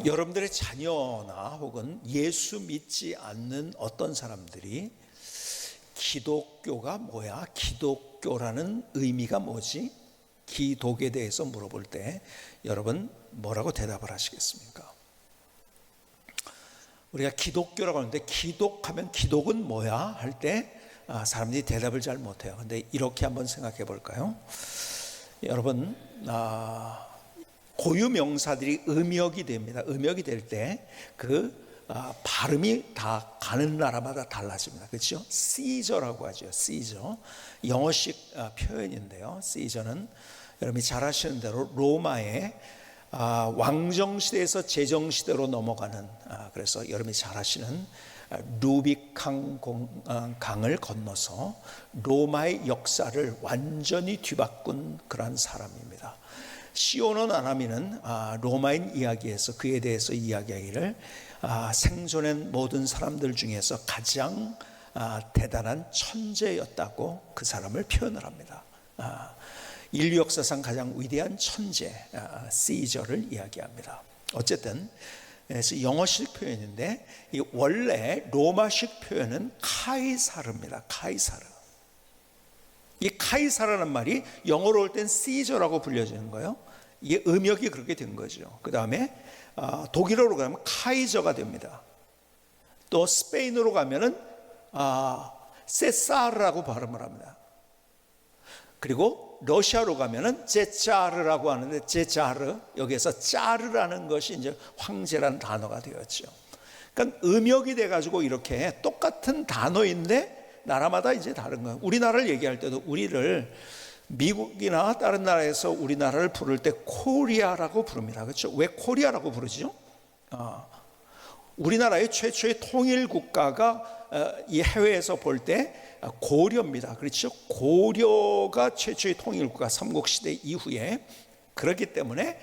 여러분들의 자녀나 혹은 예수 믿지 않는 어떤 사람들이 기독교가 뭐야? 기독교라는 의미가 뭐지? 기독에 대해서 물어볼 때 여러분 뭐라고 대답을 하시겠습니까? 우리가 기독교라고 하는데 기독하면 기독은 뭐야? 할 때 사람들이 대답을 잘 못해요. 근데 이렇게 한번 생각해 볼까요? 여러분 고유 명사들이 음역이 됩니다. 음역이 될 때 발음이 다 가는 나라마다 달라집니다. 그렇죠? 시저라고 하죠. 시저. 영어식 표현인데요. 시저는 여러분이 잘 아시는 대로 로마의 왕정시대에서 제정시대로 넘어가는, 그래서 여러분이 잘 아시는 루비칸 강을 건너서 로마의 역사를 완전히 뒤바꾼 그런 사람입니다. 시오노 나나미는 로마인 이야기에서 그에 대해서 이야기하기를 생존한 모든 사람들 중에서 가장 대단한 천재였다고 그 사람을 표현을 합니다. 인류 역사상 가장 위대한 천재 시저를 이야기합니다. 어쨌든 그래서 영어식 표현인데 원래 로마식 표현은 카이사르입니다. 카이사르. 이 카이사르라는 말이 영어로 올 땐 시저라고 불려지는 거예요. 이게 음역이 그렇게 된 거죠. 그 다음에 독일어로 가면 카이저가 됩니다. 또 스페인어로 가면은 세사르라고 발음을 합니다. 그리고 러시아로 가면은 제차르라고 하는데 제차르, 여기에서 짜르라는 것이 이제 황제라는 단어가 되었죠. 그러니까 음역이 돼가지고 이렇게 똑같은 단어인데 나라마다 이제 다른 거예요. 우리나라를 얘기할 때도 우리를 미국이나 다른 나라에서 우리나라를 부를 때 코리아라고 부릅니다. 그렇죠? 왜 코리아라고 부르죠? 우리나라의 최초의 통일 국가가 이 해외에서 볼 때 고려입니다. 그렇죠? 고려가 최초의 통일 국가 삼국시대 이후에, 그렇기 때문에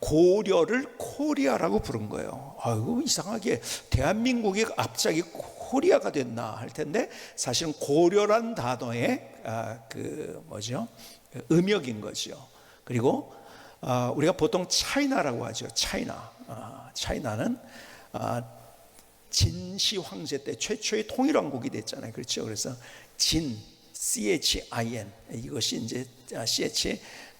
고려를 코리아라고 부른 거예요. 아이고 이상하게 대한민국이 갑자기 코리아가 됐나 할 텐데 사실은 고려란 단어의 음역인 거죠. 그리고 우리가 보통 차이나라고 하죠. 차이나는 진시 황제 때 최초의 통일왕국이 됐잖아요. 그렇죠? 그래서 CHIN 이것이 이제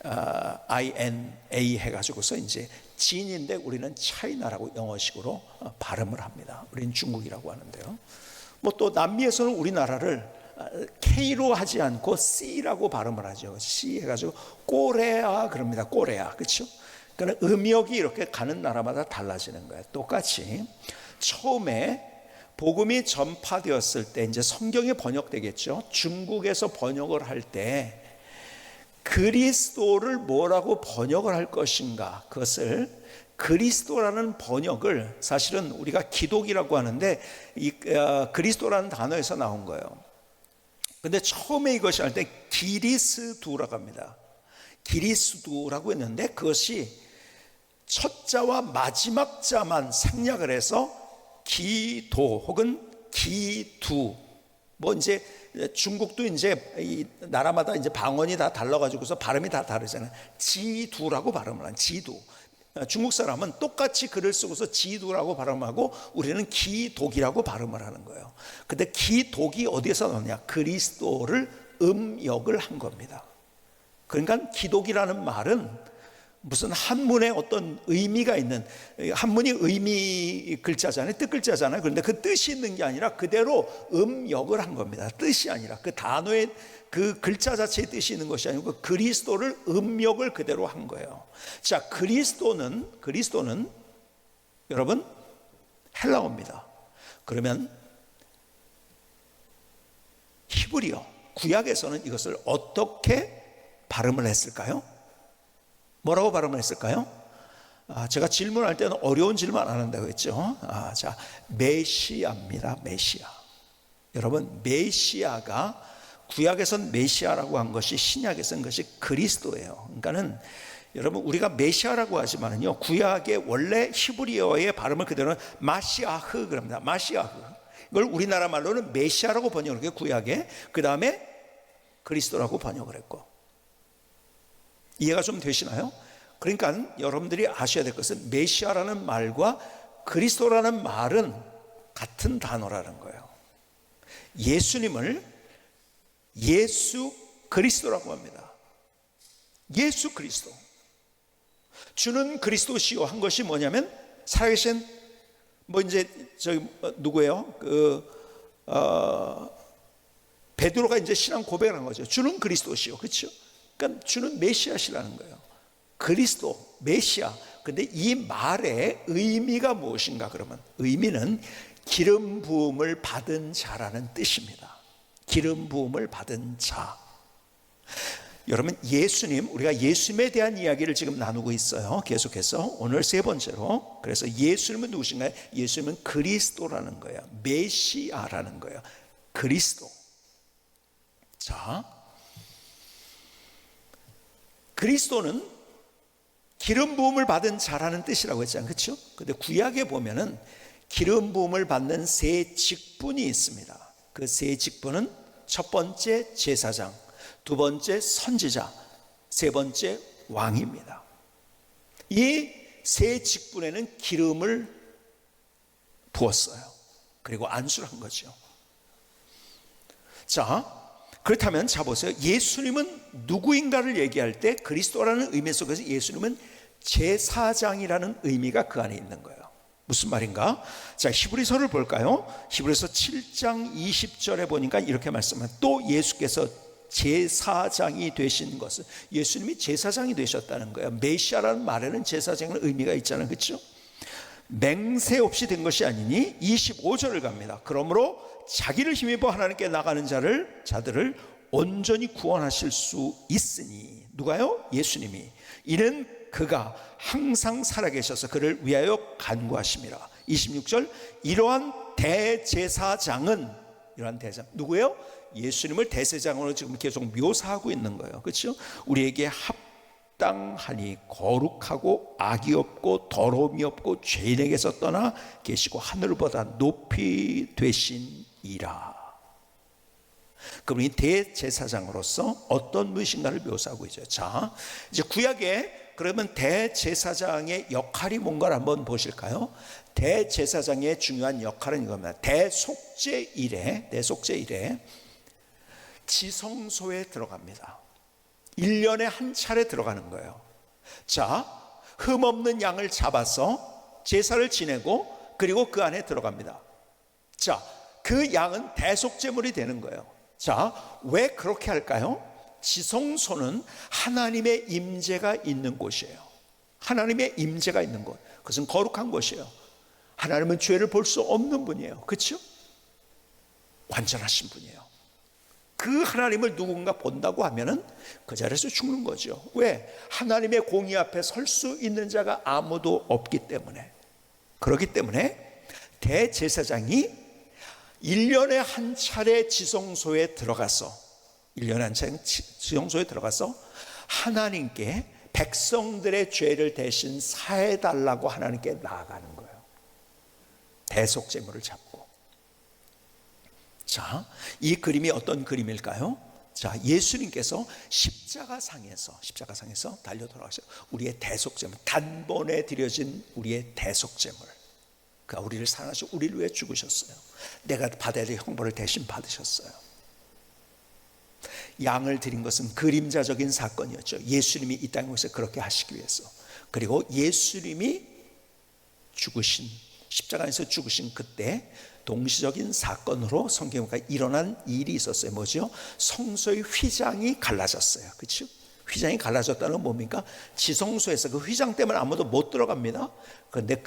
CHINA 해가지고서 이제 진인데 우리는 차이나라고 영어식으로 발음을 합니다. 우리는 중국이라고 하는데요. 뭐 또 남미에서는 우리나라를 K로 하지 않고 C라고 발음을 하죠. C 해가지고 꼬레아 그럽니다. 꼬레아, 그렇죠? 그러니까 음역이 이렇게 가는 나라마다 달라지는 거예요. 똑같이 처음에 복음이 전파되었을 때 이제 성경이 번역되겠죠. 중국에서 번역을 할 때 그리스도를 뭐라고 번역을 할 것인가, 그것을 그리스도라는 번역을 사실은 우리가 기독이라고 하는데 이 그리스도라는 단어에서 나온 거예요. 근데 처음에 이것이 할 때 기리스두라고 합니다. 기리스두라고 했는데 그것이 첫 자와 마지막 자만 생략을 해서 기도 혹은 기두, 뭐 이제 중국도 이제 이 나라마다 이제 방언이 다 달라가지고서 발음이 다 다르잖아요. 지두라고 발음을 하는 지두. 중국 사람은 똑같이 글을 쓰고서 지두라고 발음하고 우리는 기독이라고 발음을 하는 거예요. 근데 기독이 어디에서 나오냐? 그리스도를 음역을 한 겁니다. 그러니까 기독이라는 말은 무슨 한문에 어떤 의미가 있는, 한문이 의미 글자잖아요. 뜻 글자잖아요. 그런데 그 뜻이 있는 게 아니라 그대로 음역을 한 겁니다. 뜻이 아니라 그 단어의 그 글자 자체의 뜻이 있는 것이 아니고 그 그리스도를 음역을 그대로 한 거예요. 자, 그리스도는 여러분 헬라어입니다. 그러면 히브리어 구약에서는 이것을 어떻게 발음을 했을까요? 뭐라고 발음을 했을까요? 제가 질문할 때는 어려운 질문 안 한다고 했죠. 자, 메시아입니다. 메시아. 여러분, 메시아가 구약에선 메시아라고 한 것이 신약에선 것이 그리스도예요. 그러니까는 여러분 우리가 메시아라고 하지만은요, 구약의 원래 히브리어의 발음을 그대로는 마시아흐 그럽니다. 마시아흐. 이걸 우리나라 말로는 메시아라고 번역을 해요. 구약에. 그 다음에 그리스도라고 번역을 했고. 이해가 좀 되시나요? 그러니까 여러분들이 아셔야 될 것은 메시아라는 말과 그리스도라는 말은 같은 단어라는 거예요. 예수님을 예수 그리스도라고 합니다. 예수 그리스도. 주는 그리스도시요 한 것이 뭐냐면 살아계신 이제 누구예요? 베드로가 이제 신앙 고백을 한 거죠. 주는 그리스도시요. 그렇죠? 그러니까 주는 메시아시라는 거예요. 그리스도, 메시아. 근데 이 말의 의미가 무엇인가 그러면 의미는 기름 부음을 받은 자라는 뜻입니다. 기름 부음을 받은 자. 여러분 예수님, 우리가 예수님에 대한 이야기를 지금 나누고 있어요. 계속해서 오늘 세 번째로. 그래서 예수님은 누구신가요? 예수님은 그리스도라는 거예요. 메시아라는 거예요. 그리스도. 자, 그리스도는 기름 부음을 받은 자라는 뜻이라고 했잖아요. 그렇죠? 근데 구약에 보면은 기름 부음을 받는 세 직분이 있습니다. 그 세 직분은 첫 번째 제사장, 두 번째 선지자, 세 번째 왕입니다. 이 세 직분에는 기름을 부었어요. 그리고 안수를 한 거죠. 자, 그렇다면 자 보세요. 예수님은 누구인가를 얘기할 때 그리스도라는 의미 속에서 예수님은 제사장이라는 의미가 그 안에 있는 거예요. 무슨 말인가? 자, 히브리서를 볼까요? 히브리서 7장 20절에 보니까 이렇게 말씀합니다. 또 예수께서 제사장이 되신 것은 예수님이 제사장이 되셨다는 거예요. 메시아라는 말에는 제사장의 의미가 있잖아요. 그렇죠? 맹세 없이 된 것이 아니니 25절을 갑니다. 그러므로 자기를 힘입어 하나님께 나가는 자들을 온전히 구원하실 수 있으니 누가요? 예수님이. 이는 그가 항상 살아계셔서 그를 위하여 간구하심이라. 26절 이러한 대제사장은 누구예요? 예수님을 대제사장으로 지금 계속 묘사하고 있는 거예요. 그렇죠? 우리에게 합당하니 거룩하고 악이 없고 더러움이 없고 죄인에게서 떠나 계시고 하늘보다 높이 되신이라. 그럼 이 대제사장으로서 어떤 분이신가를 묘사하고 있죠. 자, 이제 구약에 그러면 대제사장의 역할이 뭔가를 한번 보실까요? 대제사장의 중요한 역할은 이겁니다. 대속죄 이래 지성소에 들어갑니다. 1년에 한 차례 들어가는 거예요. 자, 흠없는 양을 잡아서 제사를 지내고 그리고 그 안에 들어갑니다. 자, 그 양은 대속제물이 되는 거예요. 자, 왜 그렇게 할까요? 지성소는 하나님의 임재가 있는 곳이에요. 하나님의 임재가 있는 곳. 그것은 거룩한 곳이에요. 하나님은 죄를 볼 수 없는 분이에요. 그렇죠? 완전하신 분이에요. 그 하나님을 누군가 본다고 하면은 그 자리에서 죽는 거죠. 왜? 하나님의 공의 앞에 설 수 있는 자가 아무도 없기 때문에. 그렇기 때문에 대제사장이 1년에 한 차례 지성소에 들어가서 하나님께 백성들의 죄를 대신 사해달라고 하나님께 나아가는 거예요. 대속제물을 잡고. 자, 이 그림이 어떤 그림일까요? 자, 예수님께서 십자가상에서 달려 돌아가셔. 우리의 대속제물, 단번에 드려진 우리의 대속제물. 그가 우리를 사랑하시고 우리를 위해 죽으셨어요. 내가 받아야 될 형벌을 대신 받으셨어요. 양을 드린 것은 그림자적인 사건이었죠. 예수님이 이 땅에서 그렇게 하시기 위해서. 그리고 예수님이 십자가에서 죽으신 그때 동시적인 사건으로 성경에 일어난 일이 있었어요. 뭐죠? 성소의 휘장이 갈라졌어요. 그렇죠? 휘장이 갈라졌다는 건 뭡니까? 지성소에서 그 휘장 때문에 아무도 못 들어갑니다. 그런데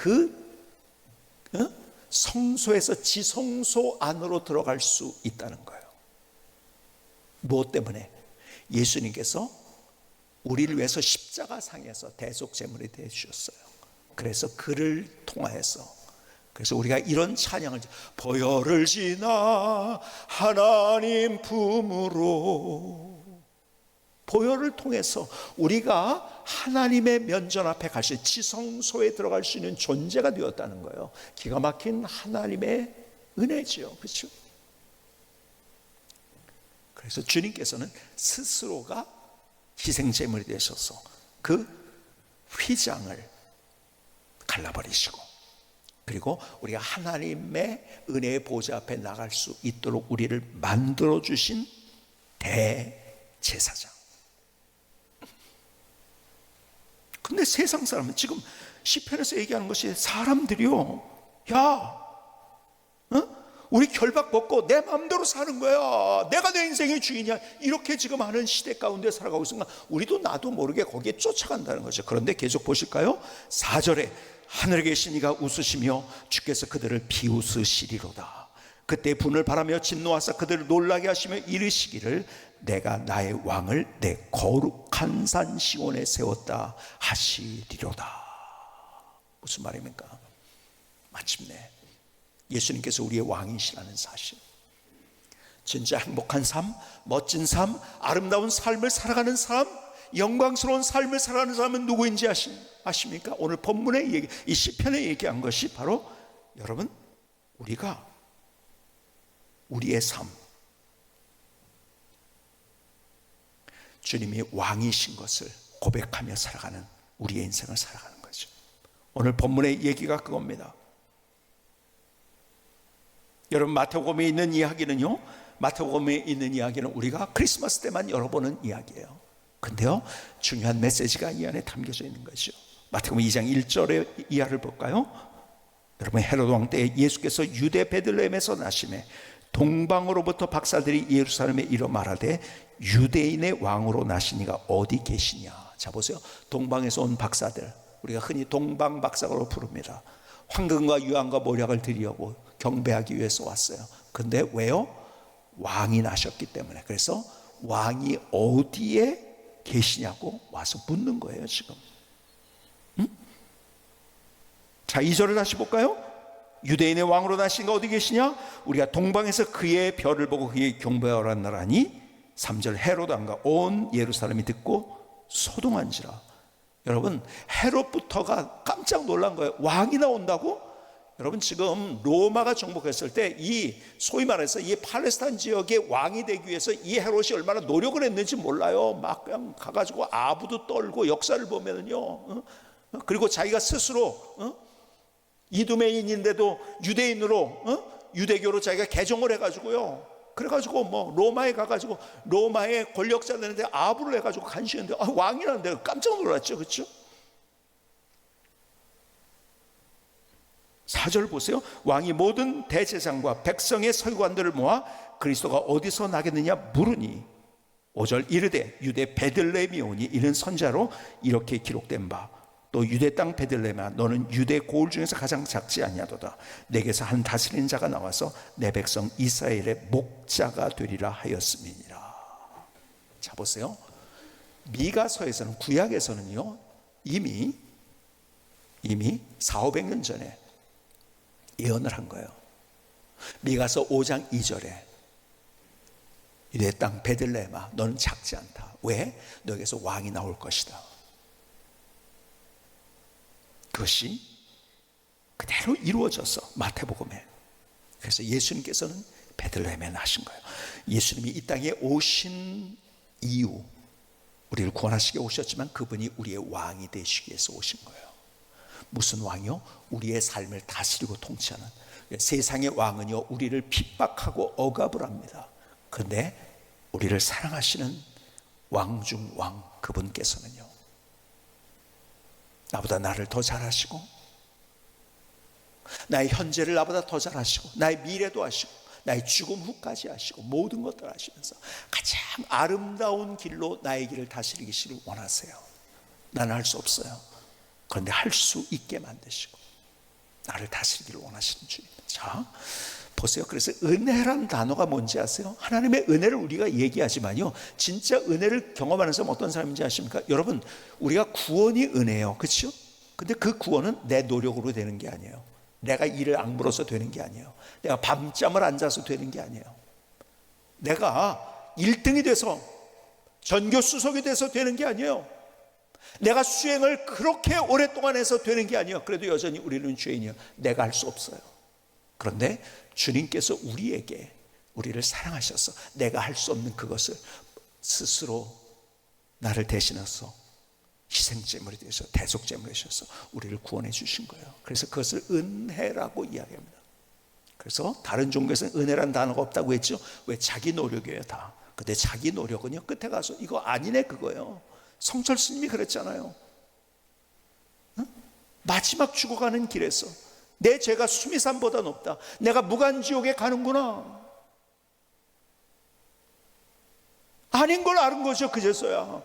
성소에서 지성소 안으로 들어갈 수 있다는 거예요. 무엇 때문에? 예수님께서 우리를 위해서 십자가상에서 대속제물이 되어 주셨어요. 그래서 그를 통하여서, 그래서 우리가 이런 찬양을, 보혈을 지나 하나님 품으로, 보혈을 통해서 우리가 하나님의 면전 앞에 갈 수 있는, 지성소에 들어갈 수 있는 존재가 되었다는 거예요. 기가 막힌 하나님의 은혜지요. 그렇죠? 그래서 주님께서는 스스로가 희생제물이 되셔서 그 휘장을 갈라버리시고, 그리고 우리가 하나님의 은혜의 보좌 앞에 나갈 수 있도록 우리를 만들어주신 대제사장. 근데 세상 사람은 지금 시편에서 얘기하는 것이, 사람들이요, 야, 우리 결박 벗고 내 마음대로 사는 거야, 내가 내 인생의 주인이야, 이렇게 지금 하는 시대 가운데 살아가고 있으니까 우리도 나도 모르게 거기에 쫓아간다는 거죠. 그런데 계속 보실까요? 4절에 하늘에 계신 이가 웃으시며 주께서 그들을 비웃으시리로다. 그때 분을 바라며 진노하사 그들을 놀라게 하시며 이르시기를 내가 나의 왕을 내 거룩한 산 시온에 세웠다 하시리로다. 무슨 말입니까? 마침내 예수님께서 우리의 왕이시라는 사실, 진짜 행복한 삶, 멋진 삶, 아름다운 삶을 살아가는 삶, 영광스러운 삶을 살아가는 사람은 누구인지 아십니까? 오늘 본문의 얘기, 이 시편에 얘기한 것이 바로 여러분, 우리가 우리의 삶, 주님이 왕이신 것을 고백하며 살아가는 우리의 인생을 살아가는 거죠. 오늘 본문의 얘기가 그겁니다. 여러분, 마태복음에 있는 이야기는요, 마태복음에 있는 이야기는 우리가 크리스마스 때만 열어보는 이야기예요. 근데요, 중요한 메시지가 이 안에 담겨져 있는 거죠. 마태복음 2장 1절의 이하를 볼까요? 여러분, 헤로드 왕 때 예수께서 유대 베들레헴에서 나심에 동방으로부터 박사들이 예루살렘에 이르러 말하되 유대인의 왕으로 나신 이가 어디 계시냐. 자, 보세요. 동방에서 온 박사들, 우리가 흔히 동방 박사로 부릅니다. 황금과 유황과 모략을 드리려고 경배하기 위해서 왔어요. 근데 왜요? 왕이 나셨기 때문에. 그래서 왕이 어디에 계시냐고 와서 묻는 거예요, 지금. 자, 2절을 다시 볼까요? 유대인의 왕으로 나신 가 어디 계시냐? 우리가 동방에서 그의 별을 보고 그의 경배하라 나라니. 3절, 헤롯 왕과 온 예루살렘이 듣고 소동한지라. 여러분, 헤롯부터가 깜짝 놀란 거예요. 왕이 나온다고? 여러분, 지금 로마가 정복했을 때 이 소위 말해서 이 팔레스타인 지역의 왕이 되기 위해서 이 헤롯이 얼마나 노력을 했는지 몰라요. 막 그냥 가가지고 아부도 떨고 역사를 보면은요, 그리고 자기가 스스로 이두메인인데도 유대인으로, 유대교로 자기가 개종을 해가지고요, 그래가지고 뭐 로마에 가가지고 로마의 권력자들한테 아부를 해가지고 간시했는데, 왕이라는데 깜짝 놀랐죠, 그렇죠? 4절 보세요. 왕이 모든 대제사장과 백성의 서기관들을 모아 그리스도가 어디서 나겠느냐 물으니 5절, 이르되 유대 베들레헴이 오니 이는 선자로 이렇게 기록된 바, 또 유대 땅 베들레헴아 너는 유대 고을 중에서 가장 작지 아니하도다. 내게서 한 다스리는 자가 나와서 내 백성 이스라엘의 목자가 되리라 하였음이니라. 자, 보세요. 미가서에서는, 구약에서는요, 이미 400~500년 전에 예언을 한 거예요. 미가서 5장 2절에 유대 땅 베들레헴아 너는 작지 않다. 왜? 너에게서 왕이 나올 것이다. 그것이 그대로 이루어져서 마태복음에. 그래서 예수님께서는 베들레헴에 나신 거예요. 예수님이 이 땅에 오신 이유, 우리를 구원하시기 오셨지만 그분이 우리의 왕이 되시기 위해서 오신 거예요. 무슨 왕이요? 우리의 삶을 다스리고 통치하는. 세상의 왕은요, 우리를 핍박하고 억압을 합니다. 그런데 우리를 사랑하시는 왕 중 왕, 그분께서는요, 나보다 나를 더 잘 아시고, 나의 현재를 나보다 더 잘 아시고, 나의 미래도 아시고, 나의 죽음 후까지 아시고, 모든 것들을 아시면서 가장 아름다운 길로 나의 길을 다스리기를 원하세요. 나는 할 수 없어요. 그런데 할 수 있게 만드시고 나를 다스리기를 원하시는 주님. 자, 보세요. 그래서 은혜란 단어가 뭔지 아세요? 하나님의 은혜를 우리가 얘기하지만요, 진짜 은혜를 경험하는 사람은 어떤 사람인지 아십니까? 여러분, 우리가 구원이 은혜예요, 그렇죠? 근데 그 구원은 내 노력으로 되는 게 아니에요. 내가 이를 악물어서 되는 게 아니에요. 내가 밤잠을 안 자서 되는 게 아니에요. 내가 1등이 돼서 전교 수석이 돼서 되는 게 아니에요. 내가 수행을 그렇게 오랫동안 해서 되는 게 아니에요. 그래도 여전히 우리는 죄인이에요. 내가 할 수 없어요. 그런데 주님께서 우리에게, 우리를 사랑하셔서 내가 할 수 없는 그것을 스스로 나를 대신해서 희생제물이 되셔서 대속제물이 되셔서 우리를 구원해 주신 거예요. 그래서 그것을 은혜라고 이야기합니다. 그래서 다른 종교에서는 은혜라는 단어가 없다고 했죠. 왜? 자기 노력이에요 다. 근데 자기 노력은요 끝에 가서 이거 아니네 그거예요. 성철 스님이 그랬잖아요. 응? 마지막 죽어가는 길에서 내 죄가 수미산보다 높다, 내가 무간지옥에 가는구나, 아닌 걸 아는 거죠. 그제서야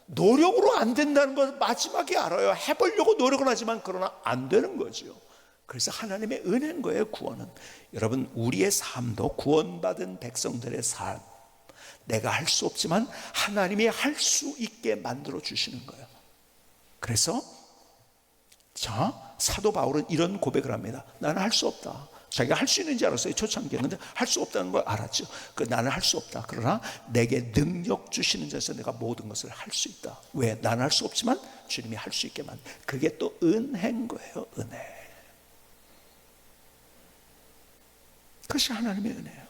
노력으로 안 된다는 걸 마지막에 알아요. 해보려고 노력을 하지만 그러나 안 되는 거죠. 그래서 하나님의 은혜인 거예요 구원은. 여러분 우리의 삶도 구원받은 백성들의 삶, 내가 할 수 없지만 하나님이 할 수 있게 만들어 주시는 거예요. 그래서 사도 바울은 이런 고백을 합니다. 나는 할 수 없다. 자기가 할 수 있는지 알았어요 초창기에. 근데 할 수 없다는 걸 알았죠. 나는 할 수 없다. 그러나 내게 능력 주시는 자에서 내가 모든 것을 할 수 있다. 왜? 나는 할 수 없지만 주님이 할 수 있게 만든, 그게 또 은혜인 거예요. 은혜. 그것이 하나님의 은혜예요.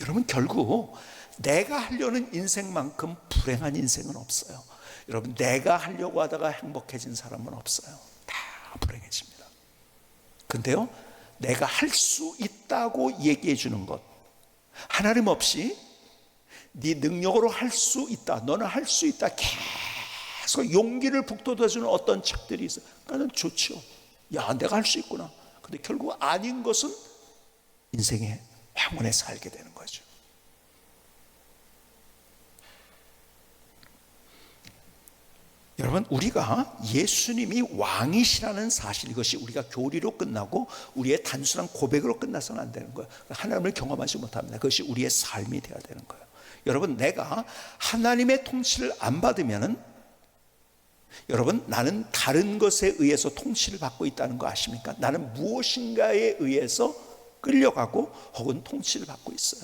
여러분 결국 내가 하려는 인생만큼 불행한 인생은 없어요. 여러분 내가 하려고 하다가 행복해진 사람은 없어요. 다 불행해집니다. 근데요 내가 할 수 있다고 얘기해 주는 것, 하나님 없이 네 능력으로 할 수 있다, 너는 할 수 있다, 계속 용기를 북돋아주는 어떤 책들이 있어요. 나는 좋죠. 야 내가 할 수 있구나. 근데 결국 아닌 것은 인생의 황혼에 살게 되는 거죠. 여러분 우리가 예수님이 왕이시라는 사실, 이것이 우리가 교리로 끝나고 우리의 단순한 고백으로 끝나서는 안 되는 거예요. 하나님을 경험하지 못합니다. 그것이 우리의 삶이 되어야 되는 거예요. 여러분 내가 하나님의 통치를 안 받으면은, 여러분 나는 다른 것에 의해서 통치를 받고 있다는 거 아십니까? 나는 무엇인가에 의해서 끌려가고 혹은 통치를 받고 있어요.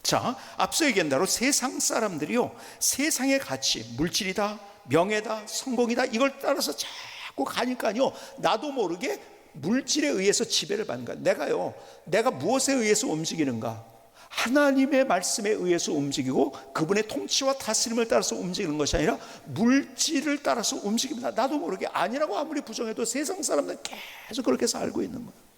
자, 앞서 얘기한 대로 세상 사람들이요 세상의 가치, 물질이다, 명예다, 성공이다, 이걸 따라서 자꾸 가니까요 나도 모르게 물질에 의해서 지배를 받는 거야. 내가 무엇에 의해서 움직이는가? 하나님의 말씀에 의해서 움직이고 그분의 통치와 다스림을 따라서 움직이는 것이 아니라 물질을 따라서 움직입니다. 나도 모르게. 아니라고 아무리 부정해도 세상 사람들은 계속 그렇게 살고 있는 거예요.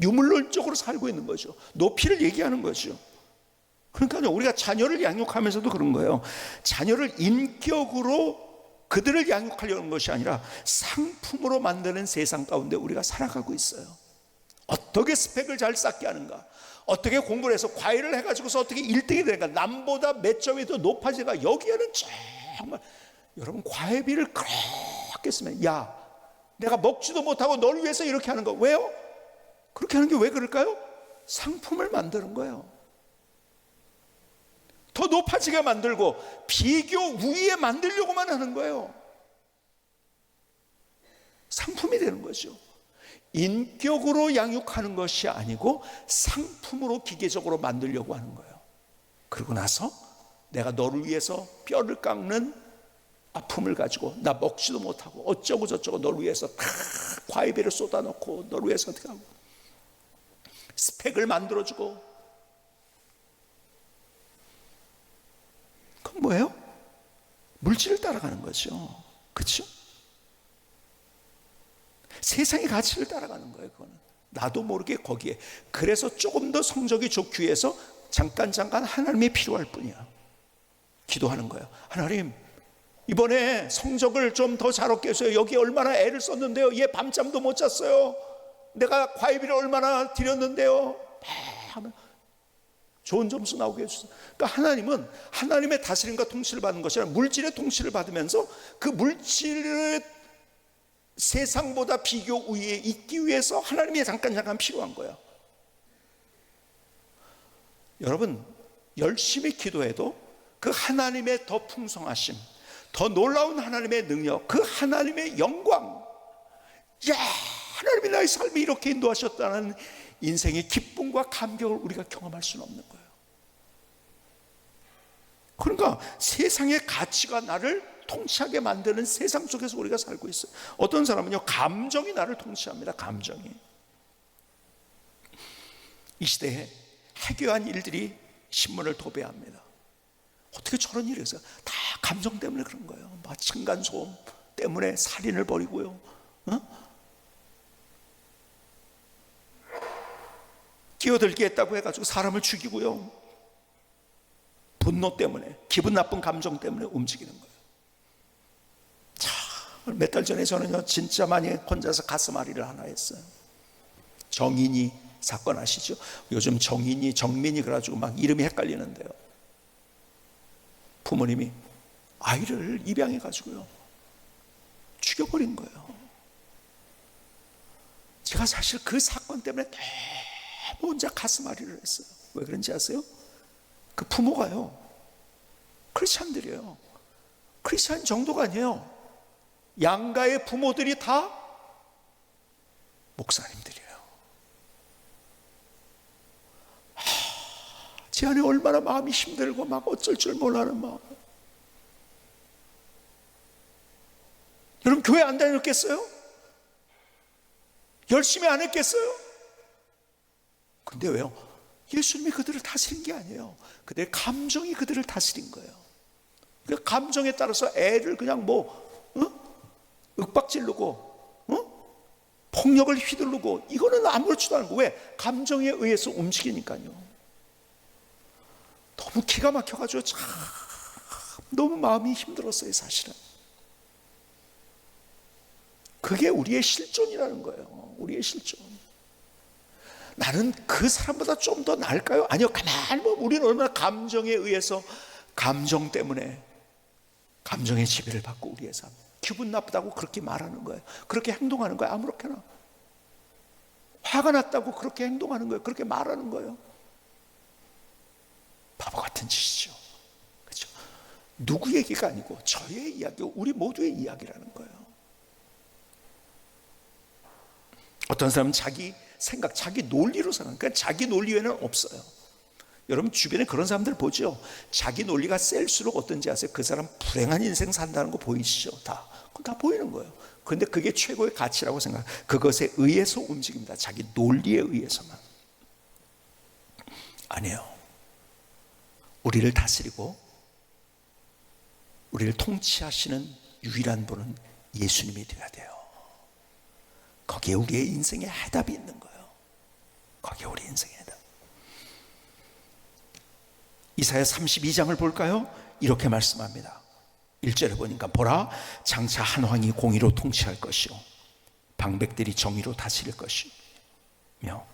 유물론적으로 살고 있는 거죠. 높이를 얘기하는 거죠. 그러니까 우리가 자녀를 양육하면서도 그런 거예요. 자녀를 인격으로 그들을 양육하려는 것이 아니라 상품으로 만드는 세상 가운데 우리가 살아가고 있어요. 어떻게 스펙을 잘 쌓게 하는가, 어떻게 공부를 해서 과외를 해가지고서 어떻게 1등이 되는가, 남보다 몇 점이 더 높아지가, 여기에는 정말 여러분 과외비를 그렇게 쓰면, 야 내가 먹지도 못하고 너를 위해서 이렇게 하는 거 왜요? 그렇게 하는 게 왜 그럴까요? 상품을 만드는 거예요. 더 높아지게 만들고 비교 우위에 만들려고만 하는 거예요. 상품이 되는 거죠. 인격으로 양육하는 것이 아니고 상품으로 기계적으로 만들려고 하는 거예요. 그러고 나서 내가 너를 위해서 뼈를 깎는 아픔을 가지고 나 먹지도 못하고 어쩌고 저쩌고 너를 위해서 다 과외비를 쏟아놓고 너를 위해서 어떻게 하고 스펙을 만들어주고, 그건 뭐예요? 물질을 따라가는 거죠. 그렇죠? 세상의 가치를 따라가는 거예요. 그거는 나도 모르게 거기에. 그래서 조금 더 성적이 좋기 위해서 잠깐 하나님이 필요할 뿐이야. 기도하는 거예요. 하나님 이번에 성적을 좀 더 잘 얻게 해서요. 여기 얼마나 애를 썼는데요. 얘 밤잠도 못 잤어요. 내가 과외비를 얼마나 드렸는데요. 하면 좋은 점수 나오게 해주세요. 그러니까 하나님은 하나님의 다스림과 통치를 받는 것이 아니라 물질의 통치를 받으면서 그 물질을 세상보다 비교 우위에 있기 위해서 하나님이 잠깐 필요한 거예요. 여러분 열심히 기도해도 그 하나님의 더 풍성하심, 더 놀라운 하나님의 능력, 그 하나님의 영광, 야 하나님이 나의 삶을 이렇게 인도하셨다는 인생의 기쁨과 감격을 우리가 경험할 수는 없는 거예요. 그러니까 세상의 가치가 나를 통치하게 만드는 세상 속에서 우리가 살고 있어요. 어떤 사람은요 감정이 나를 통치합니다. 감정이. 이 시대에 해괴한 일들이 신문을 도배합니다. 어떻게 저런 일이 있어요? 다 감정 때문에 그런 거예요. 막 층간소음 때문에 살인을 벌이고요. 끼어들게 했다고 해가지고 사람을 죽이고요. 분노 때문에, 기분 나쁜 감정 때문에 움직이는 거예요. 몇 달 전에 저는요, 진짜 많이 혼자서 가슴앓이를 하나 했어요. 정인이 사건 아시죠? 요즘 정인이, 정민이 그래가지고 막 이름이 헷갈리는데요. 부모님이 아이를 입양해가지고요, 죽여버린 거예요. 제가 사실 그 사건 때문에 너무 혼자 가슴앓이를 했어요. 왜 그런지 아세요? 그 부모가요, 크리스찬들이에요. 크리스찬 정도가 아니에요. 양가의 부모들이 다 목사님들이에요. 제 안에 얼마나 마음이 힘들고 막 어쩔 줄 몰라하는 마음. 여러분, 교회 안 다녔겠어요? 열심히 안 했겠어요? 근데 왜요? 예수님이 그들을 다스린 게 아니에요. 그들의 감정이 그들을 다스린 거예요. 그 감정에 따라서 애를 그냥 윽박지르고 폭력을 휘두르고, 이거는 아무렇지도 않은 거. 왜? 감정에 의해서 움직이니까요. 너무 기가 막혀가지고 참 너무 마음이 힘들었어요, 사실은. 그게 우리의 실존이라는 거예요. 우리의 실존. 나는 그 사람보다 좀 더 나을까요? 아니요. 가만히 보면 우리는 얼마나 감정에 의해서, 감정 때문에 감정의 지배를 받고 우리의 삶, 기분 나쁘다고 그렇게 말하는 거예요. 그렇게 행동하는 거예요. 아무렇게나. 화가 났다고 그렇게 행동하는 거예요. 그렇게 말하는 거예요. 바보 같은 짓이죠. 그렇죠? 누구 얘기가 아니고 저의 이야기고 우리 모두의 이야기라는 거예요. 어떤 사람은 자기 생각, 자기 논리로 생각하니까 자기 논리 외에는 없어요. 여러분 주변에 그런 사람들 보죠. 자기 논리가 셀수록 어떤지 아세요? 그 사람 불행한 인생 산다는 거 보이시죠? 다 보이는 거예요. 그런데 그게 최고의 가치라고 생각해요. 그것에 의해서 움직입니다. 자기 논리에 의해서만. 아니에요. 우리를 다스리고 우리를 통치하시는 유일한 분은 예수님이 되어야 돼요. 거기에 우리의 인생의 해답이 있는 거예요. 거기에 우리 인생의 해답. 이사야 32장을 볼까요? 이렇게 말씀합니다. 1절에 보니까 보라, 장차 한 왕이 공의로 통치할 것이요 방백들이 정의로 다스릴 것이며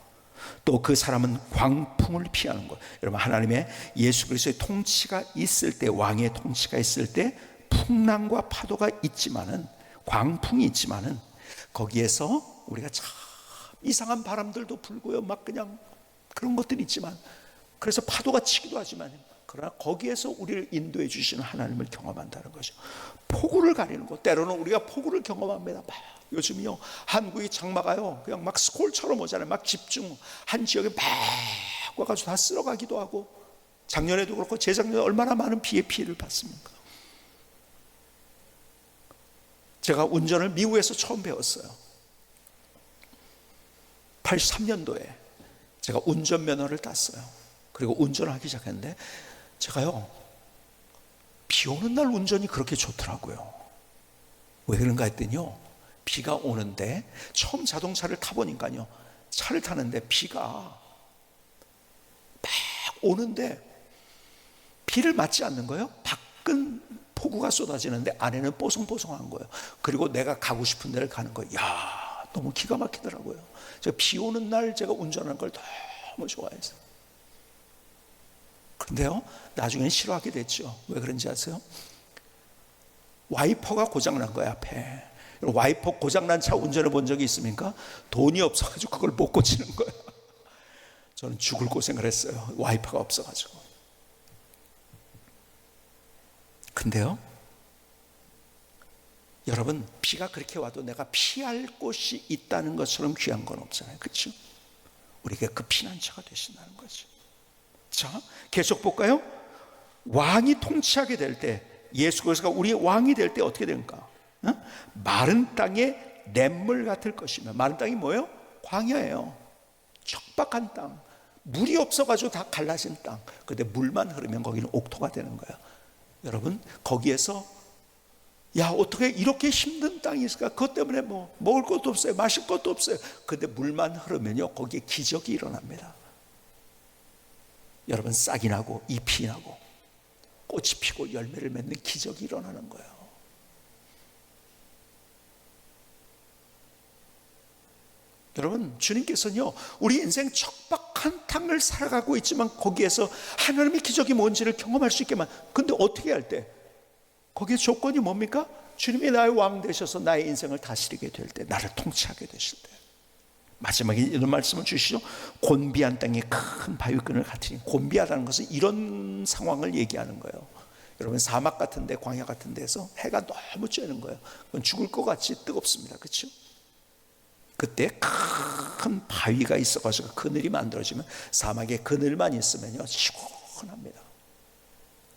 또 그 사람은 광풍을 피하는 것. 여러분, 하나님의 예수 그리스도의 통치가 있을 때, 왕의 통치가 있을 때 풍랑과 파도가 있지만은, 광풍이 있지만은 거기에서 우리가 참 이상한 바람들도 불고요, 막 그냥 그런 것들이 있지만, 그래서 파도가 치기도 하지만, 그러나 거기에서 우리를 인도해 주시는 하나님을 경험한다는 거죠. 폭우를 가리는 것, 때로는 우리가 폭우를 경험합니다. 막 요즘이요, 한국이 장마가요 그냥 막 스콜처럼 오잖아요. 막 집중, 한 지역에 막 와가지고 다 쓸어가기도 하고, 작년에도 그렇고 재작년에 얼마나 많은 비의 피해를 봤습니까? 제가 운전을 미국에서 처음 배웠어요. 83년도에 제가 운전면허를 땄어요. 그리고 운전을 하기 시작했는데, 제가요, 비 오는 날 운전이 그렇게 좋더라고요. 왜 그런가 했더니요, 비가 오는데, 처음 자동차를 타보니까요, 차를 타는데 비가 막 오는데 비를 맞지 않는 거예요. 밖은 폭우가 쏟아지는데 안에는 뽀송뽀송한 거예요. 그리고 내가 가고 싶은 데를 가는 거예요. 이야, 너무 기가 막히더라고요. 제가 비 오는 날 제가 운전하는 걸 너무 좋아해서. 그런데요, 나중엔 싫어하게 됐죠. 왜 그런지 아세요? 와이퍼가 고장난 거예요, 앞에. 와이퍼 고장난 차 운전해 본 적이 있습니까? 돈이 없어가지고 그걸 못 고치는 거예요. 저는 죽을 고생을 했어요. 와이퍼가 없어가지고. 근데요, 여러분, 비가 그렇게 와도 내가 피할 곳이 있다는 것처럼 귀한 건 없잖아요. 그렇죠? 우리가 그 피난처가 되신다는 거죠. 자, 계속 볼까요? 왕이 통치하게 될 때, 예수 그리스도가 우리의 왕이 될 때 어떻게 됩니까? 마른 땅에 냇물 같을 것이며, 마른 땅이 뭐예요? 광야예요. 척박한 땅, 물이 없어가지고 다 갈라진 땅. 근데 물만 흐르면 거기는 옥토가 되는 거예요. 여러분, 거기에서 야, 어떻게 이렇게 힘든 땅이 있을까? 그것 때문에 뭐 먹을 것도 없어요, 마실 것도 없어요. 근데 물만 흐르면요, 거기에 기적이 일어납니다. 여러분, 싹이 나고 잎이 나고 꽃이 피고 열매를 맺는 기적이 일어나는 거예요. 여러분, 주님께서는요, 우리 인생 척박한 땅을 살아가고 있지만 거기에서 하나님의 기적이 뭔지를 경험할 수 있게만. 근데 어떻게 할 때? 거기에 조건이 뭡니까? 주님이 나의 왕 되셔서 나의 인생을 다스리게 될 때, 나를 통치하게 되실 때. 마지막에 이런 말씀을 주시죠. 곤비한 땅에 큰 바위끈을 같으니. 곤비하다는 것은 이런 상황을 얘기하는 거예요. 여러분, 사막 같은 데, 광야 같은 데서 해가 너무 쬐는 거예요. 그건 죽을 것 같이 뜨겁습니다. 그렇죠? 그때 큰 바위가 있어가지고 그늘이 만들어지면, 사막에 그늘만 있으면요, 시원합니다.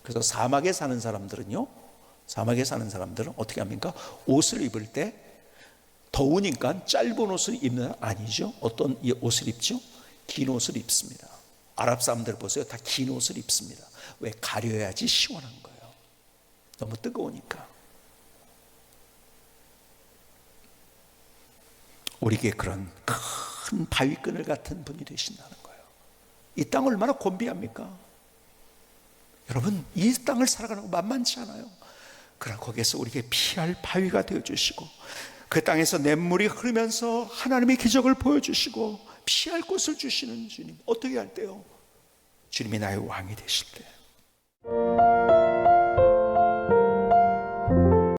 그래서 사막에 사는 사람들은 어떻게 합니까? 옷을 입을 때 더우니까 짧은 옷을 입는 아니죠. 어떤 옷을 입죠? 긴 옷을 입습니다. 아랍 사람들 보세요. 다 긴 옷을 입습니다. 왜? 가려야지 시원한 거예요. 너무 뜨거우니까. 우리에게 그런 큰 바위끈을 같은 분이 되신다는 거예요. 이 땅 얼마나 곤비합니까? 여러분, 이 땅을 살아가는 거 만만치 않아요. 그러나 거기에서 우리에게 피할 바위가 되어주시고, 그 땅에서 냇물이 흐르면서 하나님의 기적을 보여주시고 피할 곳을 주시는 주님. 어떻게 할 때요? 주님이 나의 왕이 되실 때.